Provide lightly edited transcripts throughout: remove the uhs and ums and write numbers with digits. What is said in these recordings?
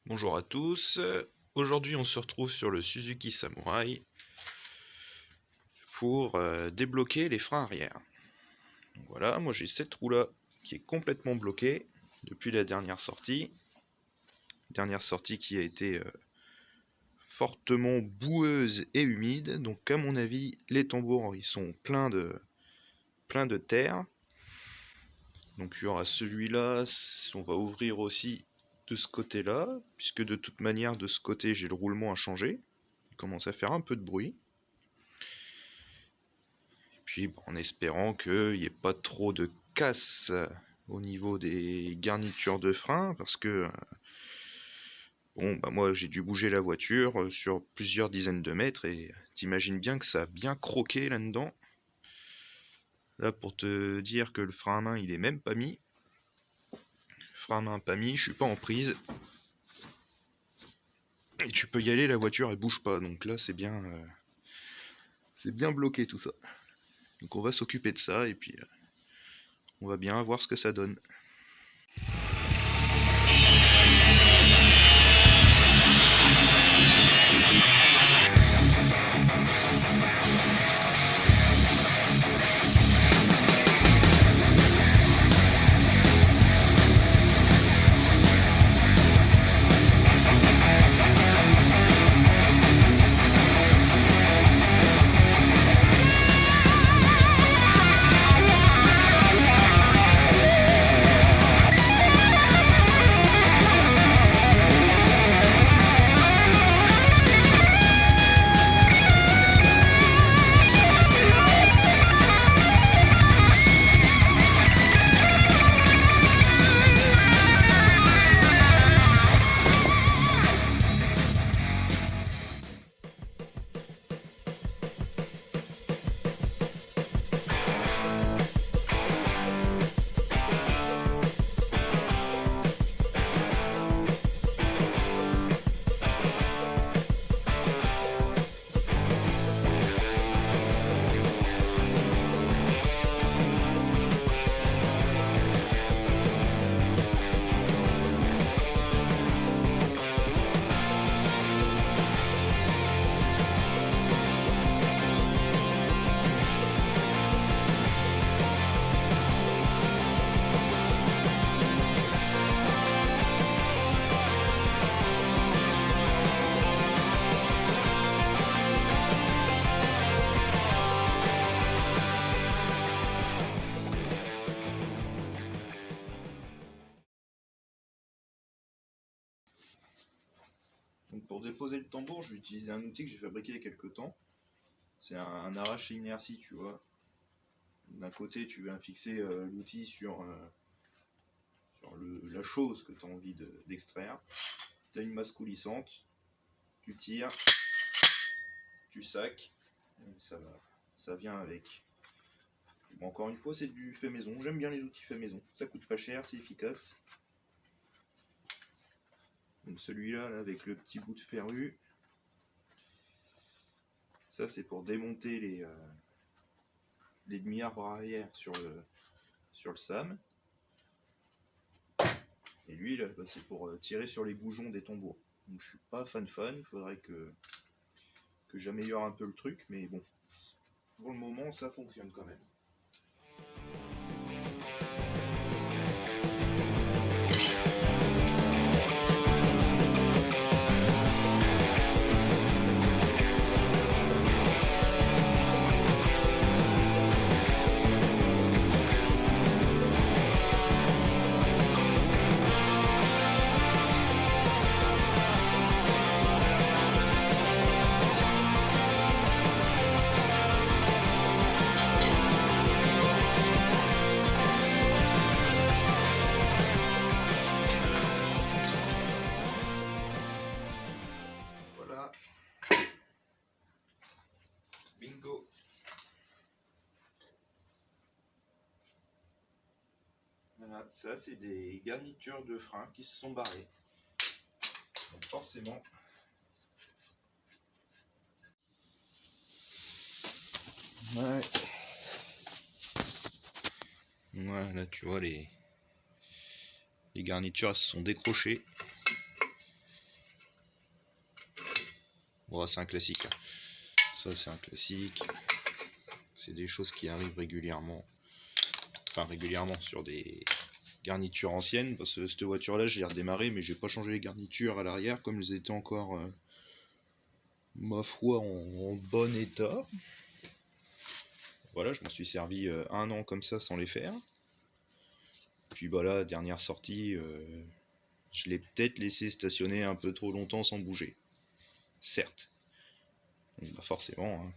Bonjour à tous, aujourd'hui on se retrouve sur le Suzuki Samurai pour débloquer les freins arrière. Donc voilà, moi j'ai cette roue là qui est complètement bloquée depuis la dernière sortie qui a été fortement boueuse et humide, donc à mon avis les tambours ils sont pleins de terre. Donc il y aura celui-là, on va ouvrir aussi de ce côté-là, puisque de toute manière de ce côté j'ai le roulement à changer. Il commence à faire un peu de bruit. Puis en espérant qu'il n'y ait pas trop de casse au niveau des garnitures de frein, parce que bon, bah moi j'ai dû bouger la voiture sur plusieurs dizaines de mètres et t'imagines bien que ça a bien croqué là-dedans. Là pour te dire que le frein à main il est même pas mis. Frein à main pas mis, je suis pas en prise. Et tu peux y aller, la voiture elle bouge pas, donc là c'est bien bloqué tout ça. Donc on va s'occuper de ça et puis on va bien voir ce que ça donne. Donc pour déposer le tambour, je vais utiliser un outil que j'ai fabriqué il y a quelques temps. C'est un arrache inertie, tu vois. D'un côté, tu viens fixer l'outil sur la chose que tu as envie d'extraire. Tu as une masse coulissante, tu tires, tu sacs, et ça vient avec. Bon, encore une fois, c'est du fait maison. J'aime bien les outils fait maison. Ça coûte pas cher, c'est efficace. Donc celui-là, là, avec le petit bout de ferru, ça c'est pour démonter les demi-arbres arrière sur le SAM. Et lui, là, bah, c'est pour tirer sur les boujons des tambours. Donc je suis pas fan, il faudrait que j'améliore un peu le truc, mais bon, pour le moment ça fonctionne quand même. Voilà. Bingo. Voilà, ça c'est des garnitures de frein qui se sont barrées. Donc forcément. Ouais. Ouais, là tu vois les garnitures elles se sont décrochées. Bon, c'est un classique. Ça, c'est un classique. C'est des choses qui arrivent régulièrement. Enfin, régulièrement sur des garnitures anciennes. Parce que cette voiture-là, j'ai redémarré, mais j'ai pas changé les garnitures à l'arrière, comme elles étaient encore, ma foi, en bon état. Voilà, je m'en suis servi 1 an comme ça sans les faire. Puis voilà, dernière sortie, je l'ai peut-être laissé stationner un peu trop longtemps sans bouger. Certes. Donc, bah forcément, hein,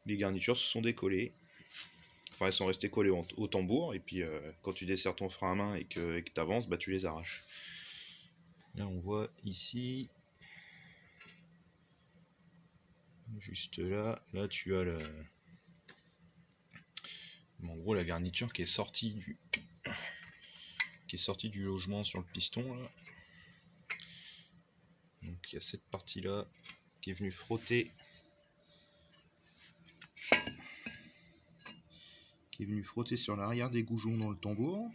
les garnitures se sont décollées. Enfin, elles sont restées collées au tambour. Et puis, quand tu desserres ton frein à main et que tu avances, bah, tu les arraches. Là, on voit ici. Juste là. Là, tu as le... En gros, la garniture qui est sortie du logement sur le piston là. Donc il y a cette partie là qui est venue frotter sur l'arrière des goujons dans le tambour.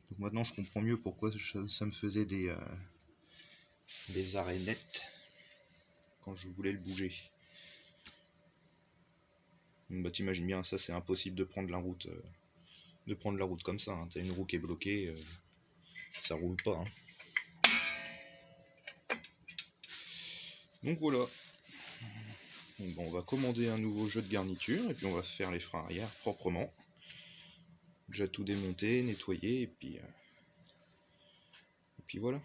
Donc maintenant je comprends mieux pourquoi ça me faisait des arrêts nets quand je voulais le bouger. Donc bah t'imagines bien, ça c'est impossible de prendre la route comme ça, hein. T'as une roue qui est bloquée, ça roule pas, hein. Donc voilà. Donc bon, on va commander un nouveau jeu de garniture et puis on va faire les freins arrière proprement. Déjà tout démonter, nettoyer et puis voilà.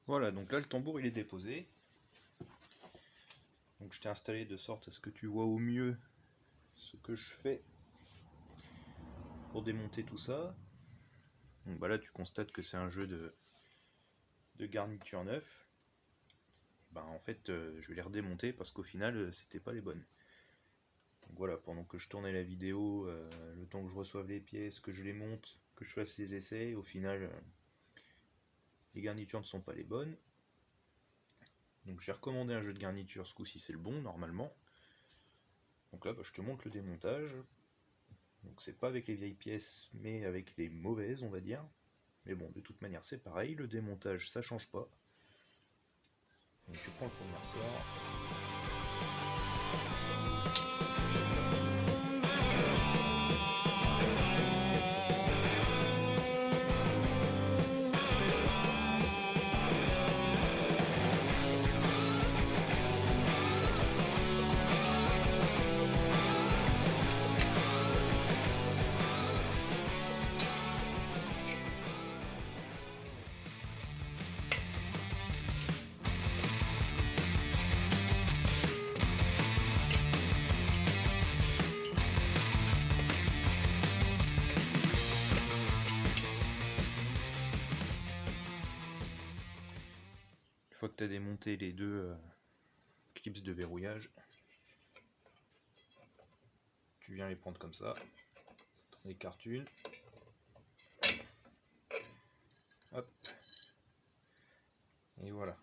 Voilà, donc là le tambour il est déposé. Donc je t'ai installé de sorte à ce que tu vois au mieux ce que je fais pour démonter tout ça. Donc bah là tu constates que c'est un jeu de garniture neuf. Ben, en fait je vais les redémonter parce qu'au final c'était pas les bonnes. Donc voilà, pendant que je tournais la vidéo, le temps que je reçoive les pièces, que je les monte, que je fasse les essais, au final les garnitures ne sont pas les bonnes. Donc j'ai recommandé un jeu de garniture, ce coup-ci c'est le bon normalement. Donc là bah, je te montre le démontage. Donc c'est pas avec les vieilles pièces mais avec les mauvaises on va dire. Mais bon de toute manière c'est pareil, le démontage ça change pas. Donc tu prends le premier ressort. Une fois que tu as démonté les deux clips de verrouillage, tu viens les prendre comme ça, t'en écartes une, hop, et voilà.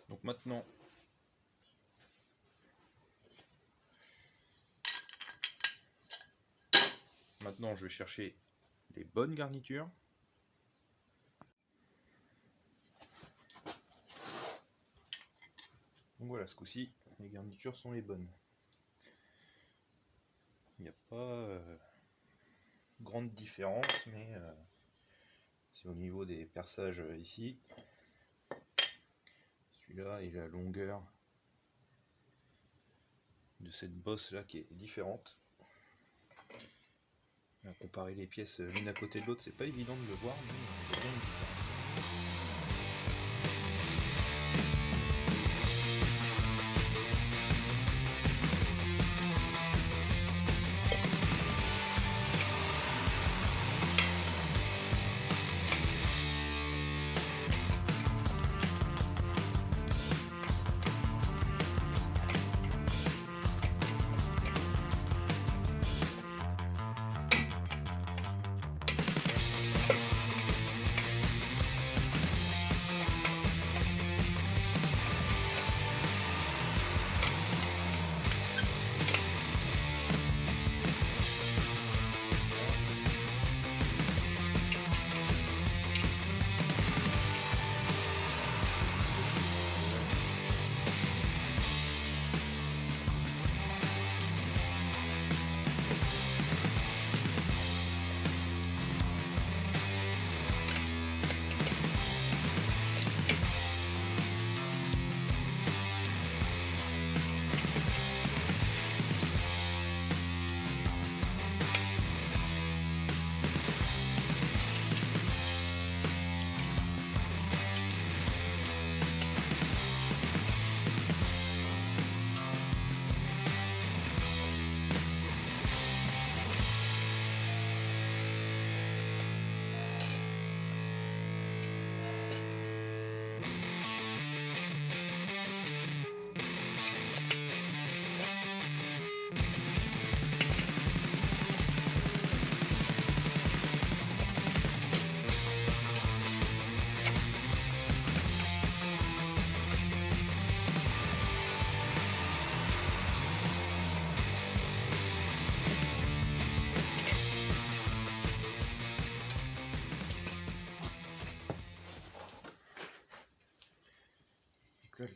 Donc maintenant, je vais chercher les bonnes garnitures. Donc voilà, ce coup-ci, les garnitures sont les bonnes. Il n'y a pas grande différence, mais c'est au niveau des perçages ici. Celui-là et la longueur de cette bosse là qui est différente. À comparer les pièces l'une à côté de l'autre, c'est pas évident de le voir, mais il y a bien une différence.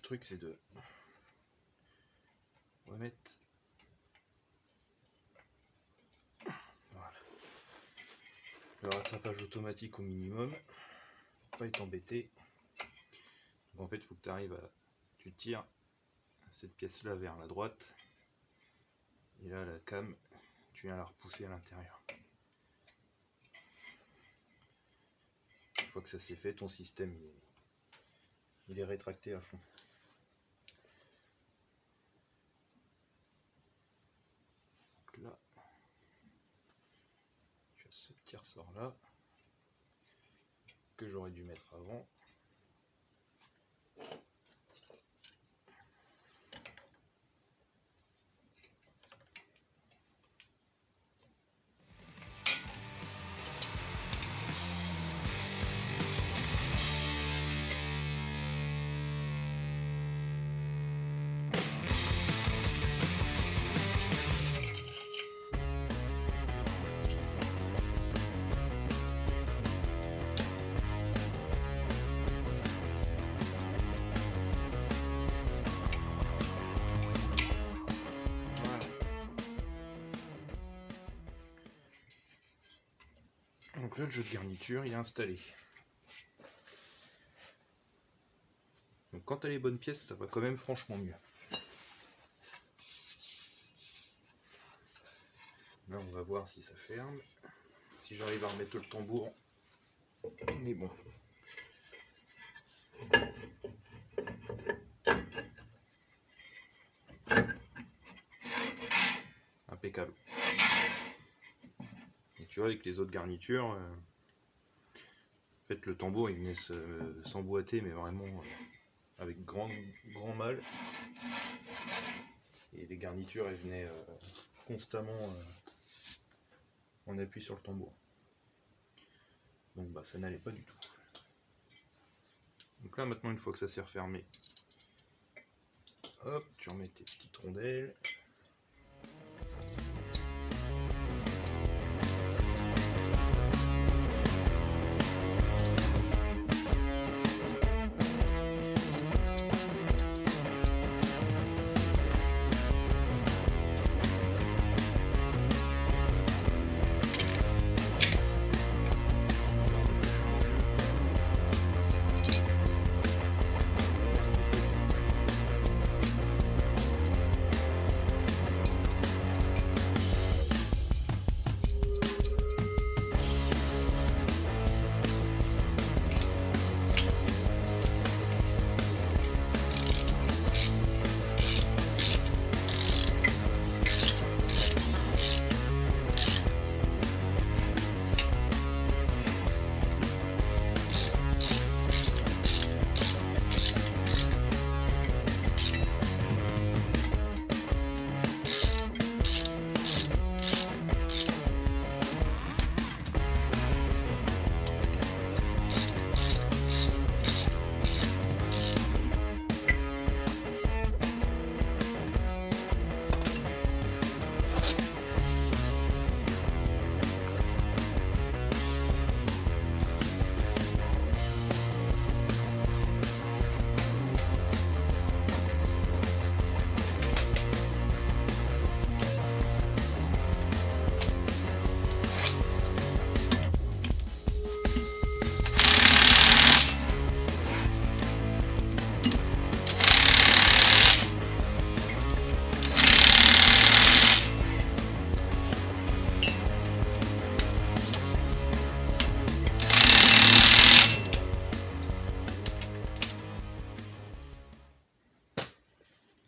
truc c'est de remettre le rattrapage automatique au minimum, pas être embêté. Donc en fait il faut que tu arrives à... Tu tires cette pièce là vers la droite et là la cam tu viens la repousser à l'intérieur. Une fois que ça c'est fait, ton système il est rétracté à fond. Donc là tu as ce petit ressort là que j'aurais dû mettre avant. Donc là, le jeu de garniture, il est installé. Donc quand tu as les bonnes pièces, ça va quand même franchement mieux. Là, on va voir si ça ferme. Si j'arrive à remettre le tambour, on est bon. Impeccable. Et tu vois, avec les autres garnitures, en fait, le tambour, il venait s'emboîter, mais vraiment avec grand mal. Et les garnitures, elles venaient constamment en appui sur le tambour. Donc bah ça n'allait pas du tout. Donc là maintenant, une fois que ça s'est refermé, hop, tu remets tes petites rondelles.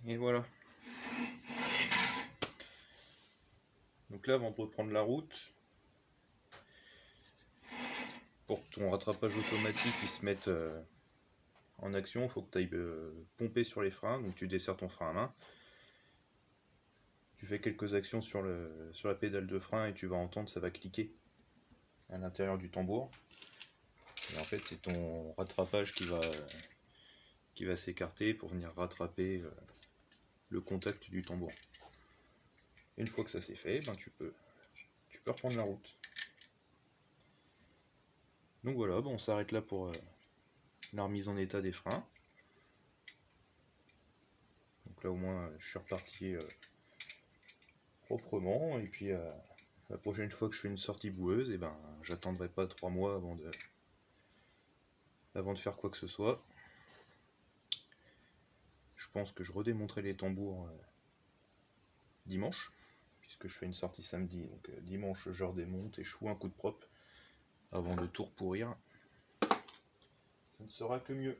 Et voilà. Donc là, avant de reprendre la route, pour que ton rattrapage automatique il se mette en action, il faut que tu ailles pomper sur les freins. Donc tu desserres ton frein à main. Tu fais quelques actions sur la pédale de frein et tu vas entendre, ça va cliquer à l'intérieur du tambour. Et en fait, c'est ton rattrapage qui va s'écarter pour venir rattraper le contact du tambour. Une fois que ça c'est fait, ben tu peux reprendre la route. Donc voilà, bon, on s'arrête là pour la remise en état des freins. Donc là au moins je suis reparti proprement, et puis la prochaine fois que je fais une sortie boueuse, et ben j'attendrai pas 3 mois avant de faire quoi que ce soit. Je pense que je redémonterai les tambours dimanche, puisque je fais une sortie samedi, donc dimanche je redémonte et je fous un coup de propre avant de tout pourrir. Ça ne sera que mieux.